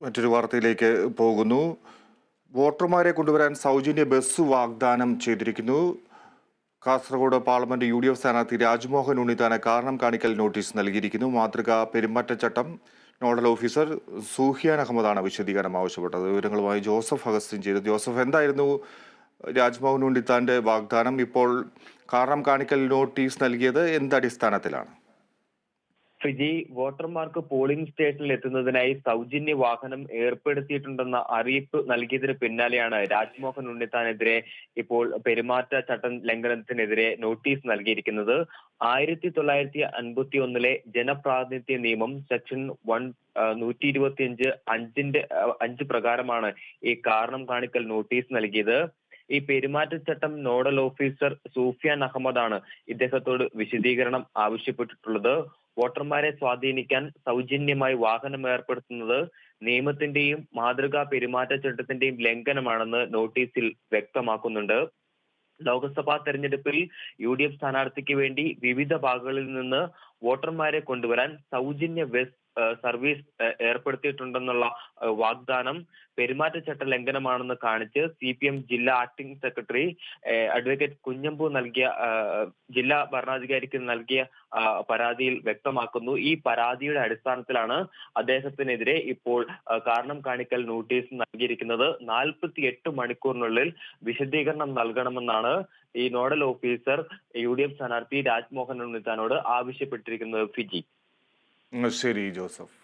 മറ്റൊരു വാർത്തയിലേക്ക് പോകുന്നു. വോട്ടർമാരെ കൊണ്ടുവരാൻ സൗജന്യ ബസ് വാഗ്ദാനം ചെയ്തിരിക്കുന്നു. കാസർഗോഡ് പാർലമെന്റ് UDF സ്ഥാനാർത്ഥി രാജ്മോഹൻ ഉണ്ണിത്താന് കാരണം കാണിക്കൽ നോട്ടീസ് നൽകിയിരിക്കുന്നു. മാതൃകാ പെരുമാറ്റച്ചട്ടം നോഡൽ ഓഫീസർ സൂഹിയാൻ അഹമ്മദാണ് വിശദീകരണം ആവശ്യപ്പെട്ടത്. വിവരങ്ങളുമായി ജോസഫ് അഗസ്റ്റിൻ ചെയ്തു. ജോസഫ്, എന്തായിരുന്നു രാജ്മോഹൻ ഉണ്ണിത്താന്റെ വാഗ്ദാനം? ഇപ്പോൾ കാരണം കാണിക്കൽ നോട്ടീസ് നൽകിയത് എന്തടിസ്ഥാനത്തിലാണ്? ഫിജി, വോട്ടർമാർക്ക് പോളിംഗ് സ്റ്റേഷനിൽ എത്തുന്നതിനായി സൗജന്യ വാഹനം ഏർപ്പെടുത്തിയിട്ടുണ്ടെന്ന അറിയിപ്പ് നൽകിയതിന് പിന്നാലെയാണ് രാജ്മോഹൻ ഉണ്ണിത്താനെതിരെ ഇപ്പോൾ പെരുമാറ്റച്ചട്ടം ലംഘനത്തിനെതിരെ നോട്ടീസ് നൽകിയിരിക്കുന്നത്. 1951 ജനപ്രാതിനിധ്യ നിയമം സെക്ഷൻ 125 5 പ്രകാരമാണ് ഈ കാരണം കാണിക്കൽ നോട്ടീസ് നൽകിയത്. ഈ പെരുമാറ്റച്ചട്ടം നോഡൽ ഓഫീസർ സൂഫിയാൻ അഹമ്മദാണ് ഇദ്ദേഹത്തോട് വിശദീകരണം ആവശ്യപ്പെട്ടിട്ടുള്ളത്. വോട്ടർമാരെ സ്വാധീനിക്കാൻ സൗജന്യമായി വാഹനം ഏർപ്പെടുത്തുന്നത് നിയമത്തിന്റെയും മാതൃകാ പെരുമാറ്റച്ചട്ടത്തിന്റെയും ലംഘനമാണെന്ന് നോട്ടീസിൽ വ്യക്തമാക്കുന്നുണ്ട്. ലോക്സഭാ തെരഞ്ഞെടുപ്പിൽ UDF സ്ഥാനാർത്ഥിക്ക് വേണ്ടി വിവിധ ഭാഗങ്ങളിൽ നിന്ന് വോട്ടർമാരെ കൊണ്ടുവരാൻ സൗജന്യ ബസ് സർവീസ് ഏർപ്പെടുത്തിയിട്ടുണ്ടെന്നുള്ള വാഗ്ദാനം പെരുമാറ്റച്ചട്ട ലംഘനമാണെന്ന് കാണിച്ച് CPM ജില്ലാ ആക്ടിംഗ് സെക്രട്ടറി അഡ്വക്കേറ്റ് കുഞ്ഞമ്പു ജില്ലാ ഭരണാധികാരിക്ക് നൽകിയ പരാതിയിൽ വ്യക്തമാക്കുന്നു. ഈ പരാതിയുടെ അടിസ്ഥാനത്തിലാണ് അദ്ദേഹത്തിനെതിരെ ഇപ്പോൾ കാരണം കാണിക്കൽ നോട്ടീസ് നൽകിയിരിക്കുന്നത്. 48 മണിക്കൂറിനുള്ളിൽ വിശദീകരണം നൽകണമെന്നാണ് ഈ നോഡൽ ഓഫീസർ UDF സ്ഥാനാർത്ഥി രാജ്മോഹൻ ഉണ്ണിത്താനോട് ആവശ്യപ്പെട്ടിരിക്കുന്നത്. ഫിജി. ശരി ജോസഫ്.